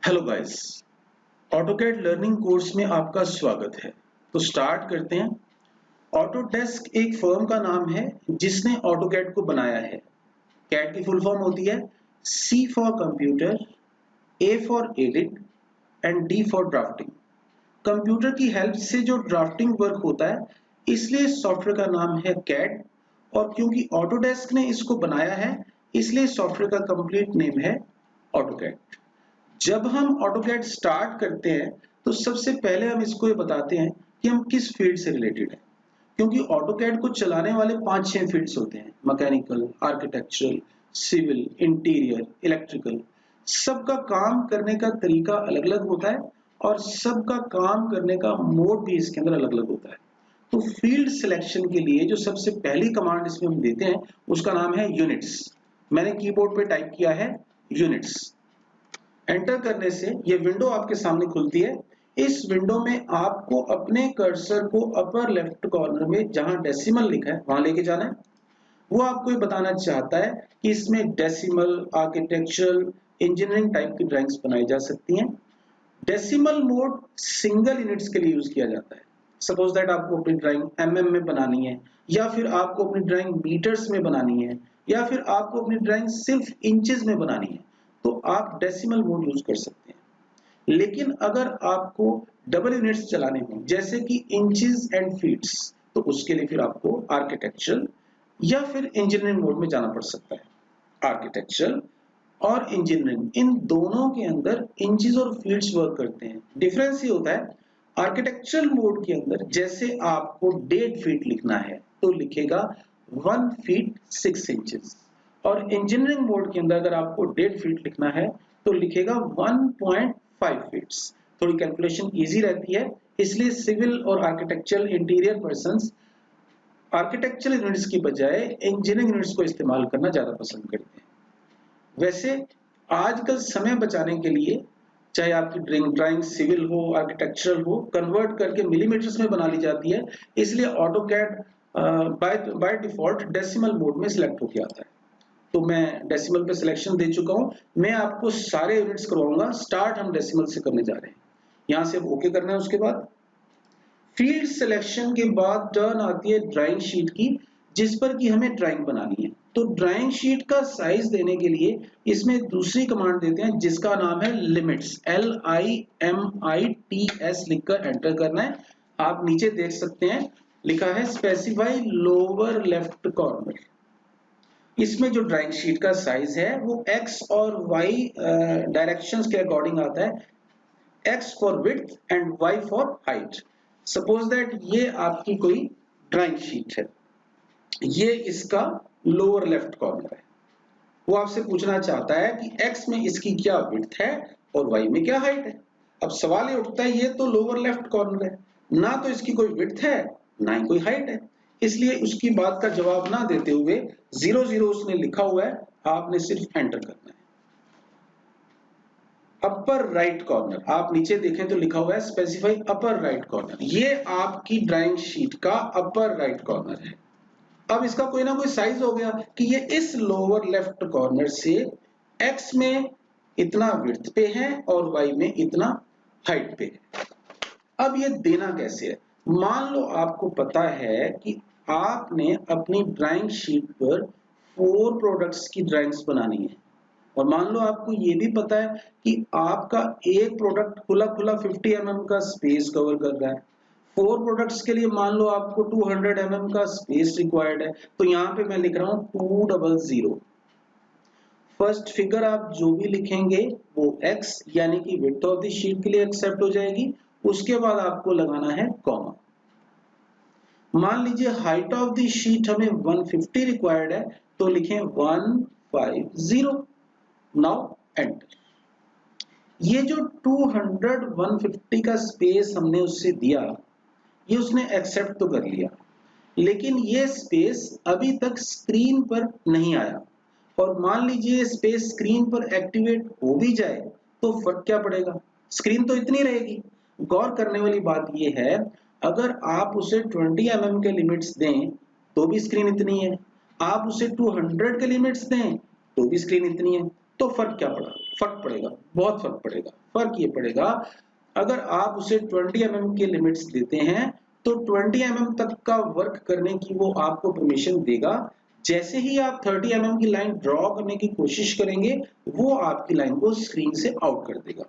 Hello guys, AutoCAD learning course में आपका स्वागत है। तो स्टार्ट करते हैं। ऑटोडेस्क एक फर्म का नाम है जिसने ऑटोकैड को बनाया है। कैड की फुल फॉर्म होती है C for computer, A for edit and D for drafting. Computer की हेल्प से जो ड्राफ्टिंग वर्क होता है, इसलिए सॉफ्टवेयर का नाम है कैड। और क्योंकि ऑटोडेस्क ने इसको बनाया है, इसलिए सॉफ्टवेयर का कंप्लीट नेम है ऑटोकैड। जब हम ऑटोकैड स्टार्ट करते हैं तो सबसे पहले हम इसको ये बताते हैं कि हम किस फील्ड से रिलेटेड हैं, क्योंकि ऑटोकैड को चलाने वाले 5-6 फील्ड्स होते हैं। Mechanical, architectural, civil, interior, electrical. सबका काम करने का तरीका अलग अलग होता है और सबका काम करने का मोड भी इसके अंदर अलग अलग होता है। तो फील्ड सिलेक्शन के लिए जो सबसे पहली कमांड इसमें हम देते हैं उसका नाम है यूनिट्स। मैंने कीबोर्ड पे टाइप किया है यूनिट्स। एंटर करने से ये विंडो आपके सामने खुलती है। इस विंडो में आपको अपने कर्सर को अपर लेफ्ट कॉर्नर में जहां डेसिमल लिखा है वहां लेके जाना है। वो आपको ये बताना चाहता है कि इसमें डेसिमल, आर्किटेक्चरल, इंजीनियरिंग टाइप की ड्राइंग्स बनाई जा सकती हैं। डेसिमल मोड सिंगल यूनिट्स के लिए यूज किया जाता है। सपोज दैट आपको अपनी ड्राइंग एमएम में बनानी है, या फिर आपको अपनी ड्राइंग मीटर्स में बनानी है, या फिर आपको अपनी ड्राइंग सिर्फ इंचेस में बनानी है, तो आप डेसिमल मोड यूज कर सकते हैं। लेकिन अगर आपको डबल यूनिट्स चलाने हो, जैसे कि इंचेस एंड फीट्स, तो उसके लिए फिर आपको आर्किटेक्चरल या फिर इंजीनियरिंग मोड में जाना पड़ सकता है। आर्किटेक्चरल और इंजीनियरिंग, इन दोनों के अंदर इंचेस और फीट्स वर्क करते हैं। डिफरेंस ये होता है, आर्किटेक्चरल मोड के अंदर जैसे आपको 1.5 फीट लिखना है तो लिखेगा 1 फीट 6 इंचेस, और इंजीनियरिंग मोड के अंदर अगर आपको 1.5 फीट लिखना है तो लिखेगा 1.5 फीट्स। थोड़ी कैलकुलेशन इजी रहती है, इसलिए सिविल और architectural interior persons architectural units की बजाय इंजीनियरिंग यूनिट्स को इस्तेमाल करना ज्यादा पसंद करते हैं। वैसे आजकल समय बचाने के लिए, चाहे आपकी ड्राइंग सिविल हो, आर्किटेक्चरल हो, कन्वर्ट करके मिलीमीटर्स में बना ली जाती है। इसलिए AutoCAD by default decimal mode में सिलेक्ट होकर आता है। तो मैं डेसिमल पे सिलेक्शन दे चुका हूं। मैं आपको सारे यूनिट्स करवाऊंगा। स्टार्ट हम डेसिमल से करने जा रहे हैं। यहां से अब ओके करना है। उसके बाद फील्ड सिलेक्शन के बाद टर्न आती है ड्राइंग शीट की, जिस पर कि हमें ड्राइंग बनानी है। तो ड्राइंग शीट का साइज देने के लिए इसमें दूसरी कमांड देते हैं जिसका नाम है लिमिट्स। LIMITS लिखकर एंटर करना है। आप नीचे देख सकते हैं लिखा है स्पेसिफाई लोअर लेफ्ट कॉर्नर। इसमें जो ड्राइंग शीट का साइज है वो एक्स और वाई डायरेक्शंस के अकॉर्डिंग आता है। X for width and y for height. Suppose that ये आपकी कोई ड्राइंग शीट है, ये इसका लोअर लेफ्ट कॉर्नर है। वो आपसे पूछना चाहता है कि एक्स में इसकी क्या विड्थ है और वाई में क्या हाइट है। अब सवाल ये उठता है, ये तो लोअर लेफ्ट कॉर्नर है, ना तो इसकी कोई विड्थ है ना ही कोई हाइट है। इसलिए उसकी बात का जवाब ना देते हुए 0 उसने लिखा हुआ है, आपने सिर्फ एंटर करना है। अपर राइट कॉर्नर, आप नीचे देखें तो लिखा हुआ है स्पेसिफाई अपर राइट कॉर्नर। ये आपकी ड्राइंग शीट का अपर राइट कॉर्नर है। अब इसका कोई ना कोई साइज हो गया कि ये इस लोअर लेफ्ट कॉर्नर से एक्स में इतना विड्थ पे है और वाई में इतना हाइट पे है। अब ये देना कैसे है? मान लो आपको पता है कि आपने अपनी ड्राइंग शीट पर 4 प्रोडक्ट्स की ड्राइंग्स बनानी है, और मान लो आपको ये भी पता है कि आपका एक प्रोडक्ट खुला खुला 50 mm का स्पेस कवर कर रहा है। 4 प्रोडक्ट्स के लिए मान लो आपको 200 mm का स्पेस रिक्वायर्ड है। तो यहाँ पे मैं लिख रहा हूँ 200। फर्स्ट फिगर आप जो भी लिखेंगे वो x यानी कि विड्थ ऑफ द शीट के लिए एक्सेप्ट हो जाएगी। उसके बाद आपको लगाना है कॉमा। मान लीजिए हाइट ऑफ द शीट हमें 150 रिक्वायर्ड है, तो लिखें 150। Now enter. ये जो 150 का स्पेस हमने उससे दिया, ये उसने एक्सेप्ट तो कर लिया, लेकिन ये स्पेस अभी तक स्क्रीन पर नहीं आया। और मान लीजिए स्पेस स्क्रीन पर एक्टिवेट हो भी जाए तो फर्क क्या पड़ेगा, स्क्रीन तो इतनी रहेगी। गौर करने वाली बात ये है, अगर आप उसे 20 mm के लिमिट्स दें तो भी स्क्रीन इतनी है, आप उसे 200 के लिमिट्स दें तो भी स्क्रीन इतनी है। तो फर्क क्या पड़ा? फर्क पड़ेगा, बहुत फर्क पड़ेगा। फर्क ये पड़ेगा, अगर आप उसे 20 mm के लिमिट्स देते हैं तो 20 mm तक का वर्क करने की वो आपको परमिशन देगा। जैसे ही आप 30 mm की लाइन ड्रॉ करने की कोशिश करेंगे, वो आपकी लाइन को स्क्रीन से आउट कर देगा।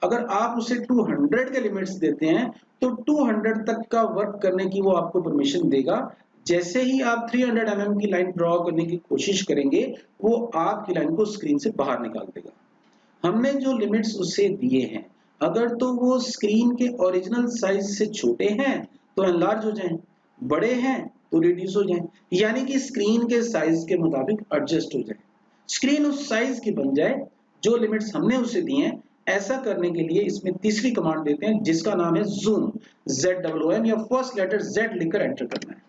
अगर आप उसे 200 के लिमिट्स देते हैं तो 200 तक का वर्क करने की वो आपको परमिशन देगा। जैसे ही आप 300 mm की लाइन ड्रॉ करने की कोशिश करेंगे, वो आपकी लाइन को स्क्रीन से बाहर निकाल देगा। हमने जो लिमिट्स उसे दिए हैं, अगर तो वो स्क्रीन के ओरिजिनल साइज से छोटे हैं तो एनलार्ज हो जाएं, बड़े हैं तो रिड्यूस हो जाएं, यानी कि स्क्रीन के साइज के मुताबिक एडजस्ट हो जाए। स्क्रीन उस साइज की बन जाए जो लिमिट्स हमने उसे दिए हैं। ऐसा करने के लिए इसमें तीसरी कमांड देते हैं जिसका नाम है ज़ूम, ZOOM, या फर्स्ट लेटर Z लिखकर एंटर करना है।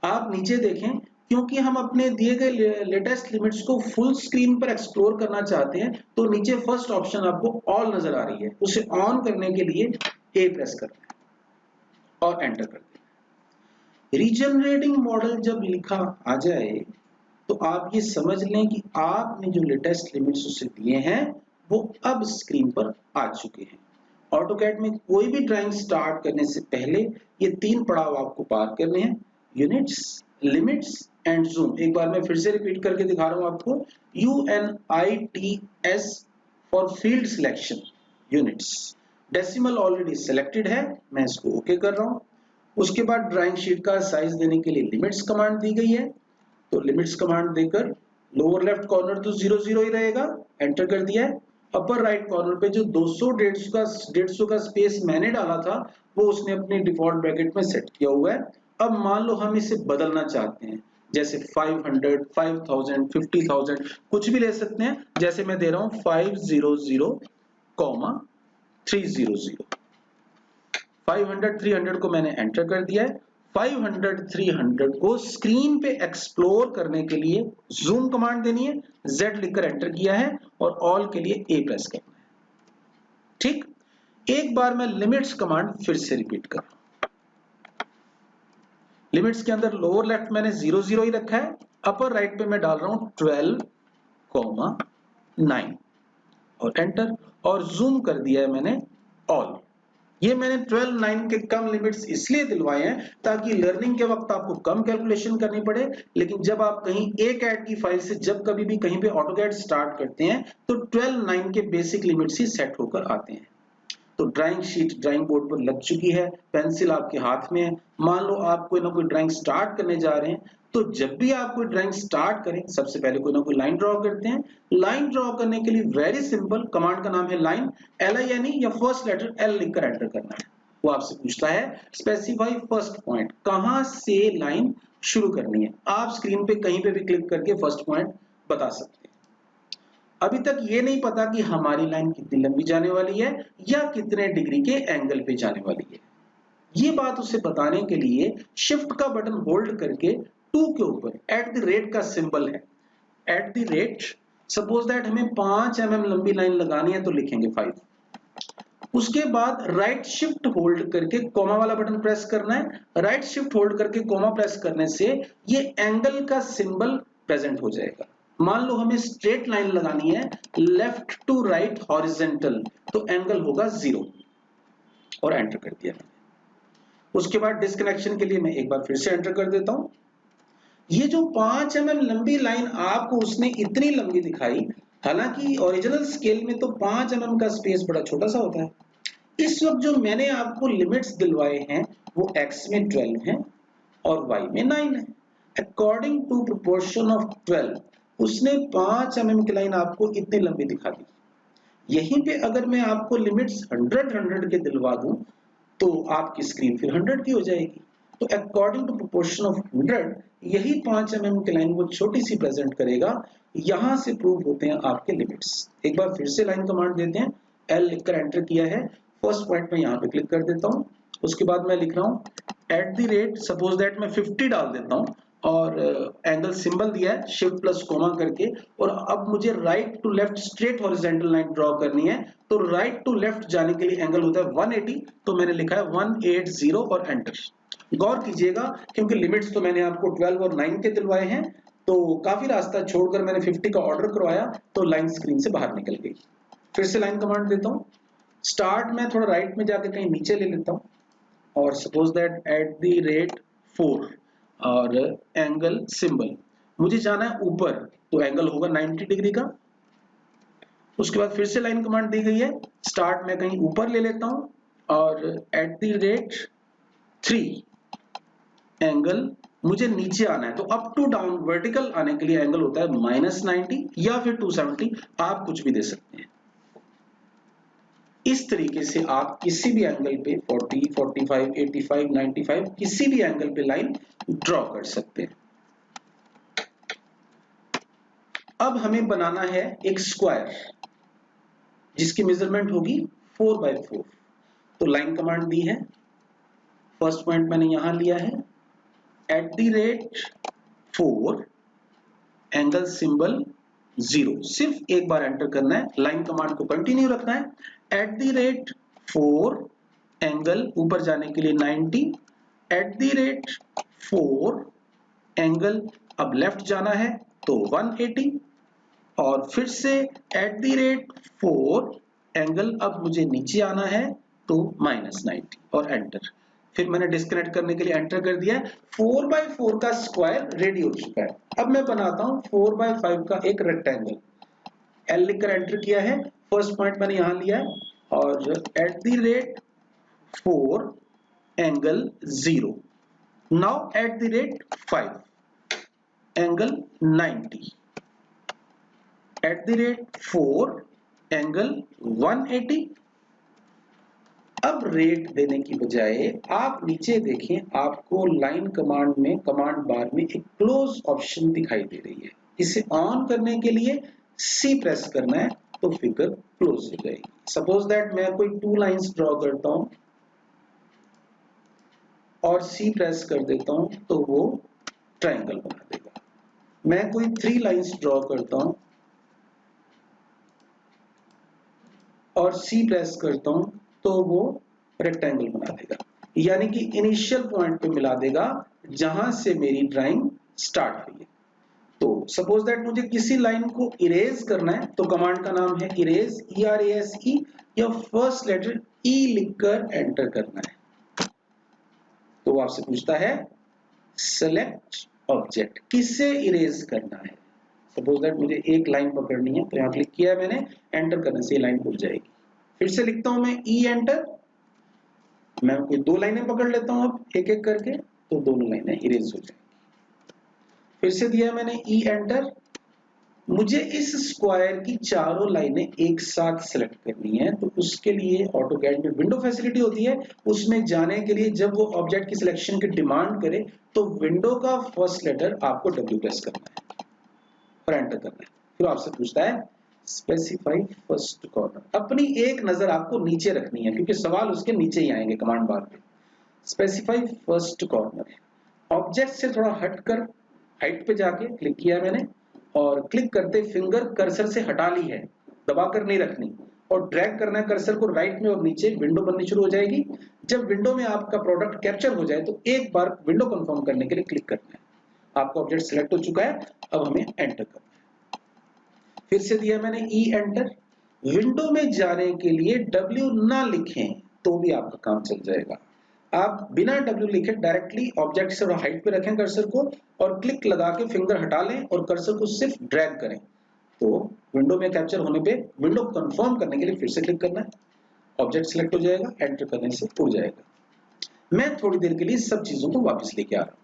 आप नीचे देखें, क्योंकि हम अपने दिए गए लेटेस्ट लिमिट्स को फुल स्क्रीन पर एक्सप्लोर करना चाहते हैं, तो नीचे फर्स्ट ऑप्शन आपको ऑल नजर आ रही है। उसे ऑन करने के लिए A प्रेस करना है और एंटर कर देना। रीजनरेटिंग मॉडल जब लिखा आ जाए तो आप ये समझ लें कि आपने जो लेटेस्ट लिमिट्स उसे दिए हैं वो अब स्क्रीन पर आ चुके हैं। ऑटोकैड में कोई भी ड्राइंग स्टार्ट करने से पहले ये 3 पड़ाव आपको पार करने हैं: यूनिट्स, लिमिट्स एंड ज़ूम। एक बार मैं फिर से रिपीट करके दिखा रहा हूं आपको। UNITS for field selection, units. Decimal already selected है, मैं इसको ओके कर रहा हूं। उसके बाद ड्राइंग शीट का साइज देने के लिए लिमिट्स कमांड दी गई है, तो लिमिट्स कमांड देकर लोअर लेफ्ट कॉर्नर तो 00 ही रहेगा, एंटर कर दिया है। अपर राइट कॉर्नर पे जो 200-150 का स्पेस मैंने डाला था वो उसने अपने डिफॉल्ट ब्रैकेट में सेट किया हुआ है। अब मान लो हम इसे बदलना चाहते हैं, जैसे 500, 5000, 50,000 कुछ भी ले सकते हैं। जैसे मैं दे रहा हूं 500, 300। 500, 300 को मैंने एंटर कर दिया है। 500, 300 को स्क्रीन पे एक्सप्लोर करने के लिए जूम कमांड देनी है, Z लिखकर एंटर किया है और ऑल के लिए A प्रेस करना है। ठीक, एक बार मैं लिमिट्स कमांड फिर से रिपीट कर रहा हूं। लिमिट्स के अंदर लोअर लेफ्ट मैंने 00 ही रखा है, अपर राइट पे मैं डाल रहा हूं 12, 9 और एंटर, और जूम कर दिया है मैंने ऑल। ये मैंने 12, 9 के कम लिमिट्स इसलिए दिलवाए हैं ताकि लर्निंग के वक्त आपको कम कैलकुलेशन करनी पड़े, लेकिन जब आप कहीं एक कैड की फाइल से जब कभी भी कहीं पे ऑटोकैड स्टार्ट करते हैं तो 12, 9 के बेसिक लिमिट्स ही सेट होकर आते हैं। तो ड्राइंग शीट ड्राइंग बोर्ड पर लग चुकी है, पेंसिल आपके हाथ में है। मान लो आप कोई ना कोई ड्राइंग स्टार्ट करने जा रहे हैं, तो जब भी आप कोई ड्राइंग स्टार्ट करें सबसे पहले कोई ना कोई लाइन ड्रॉ करते हैं। लाइन ड्रॉ करने के लिए वेरी सिंपल कमांड का नाम है लाइन, LINE, या फर्स्ट लेटर L लिखकर एंटर करना है। वो आपसे पूछता है स्पेसिफाई फर्स्ट पॉइंट, कहां से लाइन शुरू करनी है। आप स्क्रीन पे कहीं पे भी क्लिक करके फर्स्ट पॉइंट बता सकते हैं। अभी तक ये नहीं पता कि हमारी लाइन कितनी लंबी जाने वाली है या कितने डिग्री के एंगल पे जाने वाली है। ये बात उसे बताने के लिए शिफ्ट का बटन होल्ड करके 2 के ऊपर @ का सिंबल है, @ सपोज दैट हमें 5 mm लंबी लाइन लगानी है तो लिखेंगे 5। उसके बाद राइट शिफ्ट होल्ड करके कॉमा वाला बटन प्रेस करना है। राइट शिफ्ट होल्ड करके कॉमा प्रेस करने से ये एंगल का सिंबल प्रेजेंट हो जाएगा। मान लो हमें स्ट्रेट लाइन लगानी है लेफ्ट टू राइट हॉरिजॉन्टल, तो एंगल होगा 0 और एंटर कर दिया। उसके बाद डिस्कनेक्शन के लिए मैं एक बार फिर से एंटर कर देता हूं। ये जो 5 mm लंबी लाइन आपको उसने इतनी लंबी दिखाई, हालांकि ओरिजिनल स्केल में तो 5 mm का स्पेस बड़ा छोटा सा होता है। इस वक्त जो मैंने आपको लिमिट्स दिलवाए हैं वो x में 12 है और y में 9 है। अकॉर्डिंग टू प्रोपोर्शन ऑफ 12 उसने 5 mm की लाइन आपको इतनी लंबी दिखा दी। यहीं पे अगर मैं आपको लिमिट्स 100 के दिलवा दूं तो आपकी स्क्रीन फिर 100 की हो जाएगी। तो अकॉर्डिंग टू प्रोपोर्शन ऑफ 100 यही 5 mm की लाइन वो छोटी सी प्रेजेंट करेगा। यहां से प्रूव होते हैं आपके लिमिट्स। एक बार फिर से लाइन कमांड देते हैं, L लिखकर एंटर किया है, फर्स्ट पॉइंट में यहां पे क्लिक कर देता हूं। उसके बाद मैं लिख रहा हूं @ सपोज दैट मैं 50 डाल देता हूं और एंगल सिंबल दिया है शिफ्ट प्लस कोमा करके, और अब मुझे right to left straight horizontal line draw करनी है। तो राइट टू लेफ्ट जाने के लिए एंगल होता है 180, तो मैंने लिखा है 180 और एंटर। गौर कीजिएगा क्योंकि लिमिट्स तो मैंने आपको 12 और 9 के दिलवाए हैं, तो काफी रास्ता छोड़कर मैंने 50 का ऑर्डर करवाया तो लाइन स्क्रीन से बाहर निकल गई। फिर से लाइन कमांड देता हूँ। स्टार्ट में थोड़ा राइट में जाकर कहीं नीचे ले लेता हूँ और सपोज दैट @4 और एंगल सिंबल, मुझे जाना है ऊपर तो एंगल होगा 90 डिग्री का। उसके बाद फिर से लाइन कमांड दी गई है, स्टार्ट में कहीं ऊपर ले लेता हूं और @3 एंगल मुझे नीचे आना है, तो अप टू डाउन वर्टिकल आने के लिए एंगल होता है -90 या फिर 270, आप कुछ भी दे सकते हैं। इस तरीके से आप किसी भी एंगल पे 40, 45, 85, 95 किसी भी एंगल पे लाइन ड्रॉ कर सकते हैं। अब हमें बनाना है एक स्क्वायर जिसकी मेजरमेंट होगी 4x4। तो लाइन कमांड दी है, फर्स्ट पॉइंट मैंने यहां लिया है, @4 एंगल सिंबल 0, सिर्फ एक बार एंटर करना है, लाइन कमांड को कंटिन्यू रखना है। @4 एंगल ऊपर जाने के लिए 90, @4 एंगल अब लेफ्ट जाना है तो 180 और फिर से @4 एंगल अब मुझे नीचे आना है तो -90 और एंटर। फिर मैंने डिस्कनेक्ट करने के लिए एंटर कर दिया। 4x4 का स्क्वायर रेडी हो चुका है। अब मैं बनाता हूं 4x5 का एक रेक्टेंगल। एल लिखकर एंटर किया है, फर्स्ट पॉइंट मैंने यहां लिया है और @4 एंगल 0, नाउ @5 एंगल 90, @4 एंगल 180। अब रेट देने की बजाय आप नीचे देखें, आपको लाइन कमांड में कमांड बार में एक क्लोज ऑप्शन दिखाई दे रही है। इसे ऑन करने के लिए सी प्रेस करना है तो फिगर क्लोज हो जाएगी। सपोज दैट मैं कोई 2 लाइंस ड्रॉ करता हूं और सी प्रेस कर देता हूं तो वो ट्रायंगल बना देगा। मैं कोई 3 लाइंस ड्रॉ करता हूं और सी प्रेस करता हूं तो वो रेक्टेंगल बना देगा, यानी कि इनिशियल पॉइंट पे मिला देगा जहां से मेरी ड्राइंग स्टार्ट हुई है। तो सपोज दैट मुझे किसी लाइन को इरेज करना है तो कमांड का नाम है इरेज, ERASE, या फर्स्ट लेटर E लिखकर एंटर करना है। तो आपसे पूछता है सेलेक्ट ऑब्जेक्ट, किससे इरेज करना है। सपोज दैट मुझे एक लाइन पकड़नी है तो यहां क्लिक किया है मैंने, एंटर करने से ये लाइन खुल जाएगी। फिर से लिखता हूं मैं E एंटर, मैं कोई 2 लाइनें पकड़ लेता हूं अब एक एक करके, तो दोनों लाइनें इरेज हो जाएंगी। फिर से दिया मैंने E एंटर, मुझे इस स्क्वायर की चारों लाइनें एक साथ सिलेक्ट करनी है, तो उसके लिए ऑटोकैड में विंडो फैसिलिटी होती है, उसमें जाने के लिए जब वो ऑब्जेक्ट की सिलेक्शन की डिमांड करे तो विंडो का फर्स्ट लेटर आपको W प्रेस करना है और एंटर करना है। फिर आपसे पूछता है स्पेसिफाई फर्स्ट कॉर्नर, अपनी एक नजर आपको नीचे रखनी है क्योंकि सवाल उसके नीचे ही आएंगे कमांड बार पे। स्पेसिफाई फर्स्ट कॉर्नर, ऑब्जेक्ट से थोड़ा हटकर हाइट पे जाके क्लिक किया मैंने और क्लिक करते फिंगर कर्सर से हटा ली है, दबाकर नहीं रखनी, और ड्रैग करना है कर्सर को राइट में और नीचे, विंडो बननी शुरू हो जाएगी। जब विंडो में आपका प्रोडक्ट कैप्चर हो जाए तो एक बार विंडो कंफर्म करने के लिए क्लिक करना है। आपका ऑब्जेक्ट सिलेक्ट हो चुका है, अब हमें एंटर करना है। फिर से दिया मैंने E एंटर, विंडो में जाने के लिए W ना लिखें तो भी आपका काम चल जाएगा। आप बिना W लिखे डायरेक्टली ऑब्जेक्ट से हाइट पे रखें कर्सर को और क्लिक लगा के फिंगर हटा लें और कर्सर को सिर्फ ड्रैग करें, तो विंडो में कैप्चर होने पे विंडो कंफर्म करने के लिए फिर से क्लिक करना है, ऑब्जेक्ट सिलेक्ट हो जाएगा, एंटर करने से उड़ जाएगा। मैं थोड़ी देर के लिए सब चीजों को वापस लेके आ रहा हूं।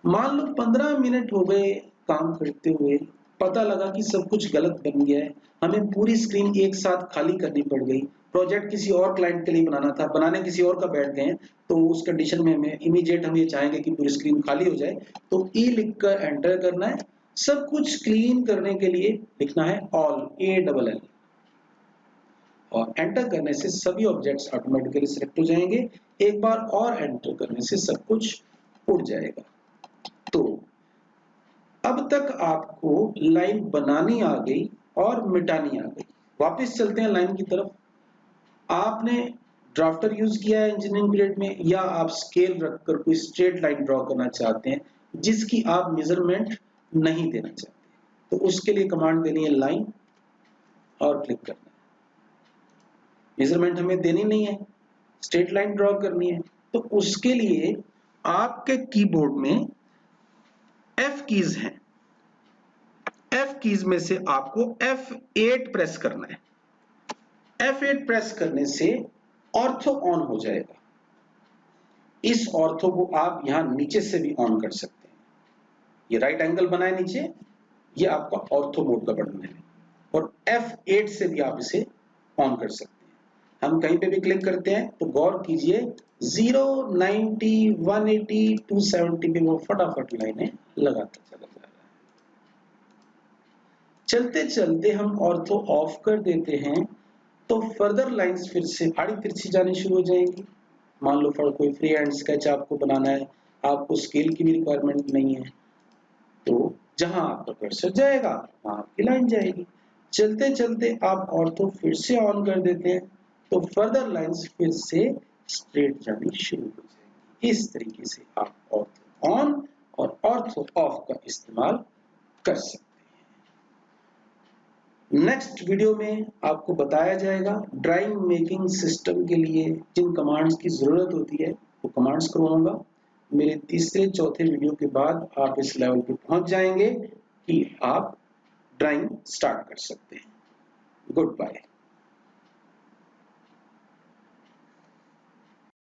मान लो 15 मिनट हो गए काम करते हुए, पता लगा कि सब कुछ गलत बन गया है, हमें पूरी स्क्रीन एक साथ खाली करनी पड़ गई, प्रोजेक्ट किसी और क्लाइंट के लिए बनाना था, बनाने किसी और का बैठ गए, तो उस कंडीशन में हमें इमीडिएट हम ये चाहेंगे कि पूरी स्क्रीन खाली हो जाए, तो E लिखकर एंटर करना है। सब कुछ क्लीन करने के लिए लिखना है ऑल, ALL, और एंटर करने से सभी ऑब्जेक्ट्स ऑटोमेटिकली सिलेक्ट हो जाएंगे। एक बार और एंटर करने से सब कुछ उड़ जाएगा। तो अब तक आपको लाइन बनानी आ गई और मिटानी आ गई। वापस चलते हैं लाइन की तरफ। आपने ड्राफ्टर यूज किया है इंजीनियरिंग पीरियड में, या आप स्केल रखकर कोई स्ट्रेट लाइन ड्रॉ करना चाहते हैं, जिसकी आप मेजरमेंट नहीं देना चाहते, तो उसके लिए कमांड देनी है लाइन और क्लिक करना है। मेजरमेंट हमें देनी नहीं है, स्ट्रेट लाइन ड्रॉ करनी है, तो उसके लिए आपके कीबोर्ड में F कीज हैं। F कीज में से आपको F8 प्रेस करना है। F8 प्रेस करने से ऑर्थो ऑन हो जाएगा। इस ऑर्थो को आप यहां नीचे से भी ऑन कर सकते हैं। ये राइट एंगल बनाए नीचे, ये आपका ऑर्थो मोड का बटन है, और F8 से भी आप इसे ऑन कर सकते हैं। हम कहीं पे भी क्लिक करते हैं तो गौर कीजिए 0, 90, 180, 270 पे वो फटाफट लाइनें लगाता चला जा रहा है। चलते चलते हम ऑर्थो ऑफ कर देते हैं तो फर्दर लाइंस फिर से आड़ी तिरछी जानी शुरू हो जाएंगी। मान लो फॉर कोई फ्री हैंड स्केच आपको बनाना है, आपको स्केल की भी रिक्वायरमेंट नहीं है, तो जहां आपका कर्सर जाएगा वहां आपकी लाइन जाएगी। चलते चलते आप ऑर्थो फिर से ऑन कर देते हैं तो फर्दर लाइंस फिर से स्ट्रेट जानी शुरू हो जाएगी। इस तरीके से आप ऑर्थो ऑन और ऑर्थो ऑफ का इस्तेमाल कर सकते हैं। नेक्स्ट वीडियो में आपको बताया जाएगा ड्राइंग मेकिंग सिस्टम के लिए जिन कमांड्स की जरूरत होती है वो कमांड्स करवाऊंगा। मेरे तीसरे चौथे वीडियो के बाद आप इस लेवल पे पहुंच जाएंगे कि आप ड्राइंग स्टार्ट कर सकते हैं। Good bye.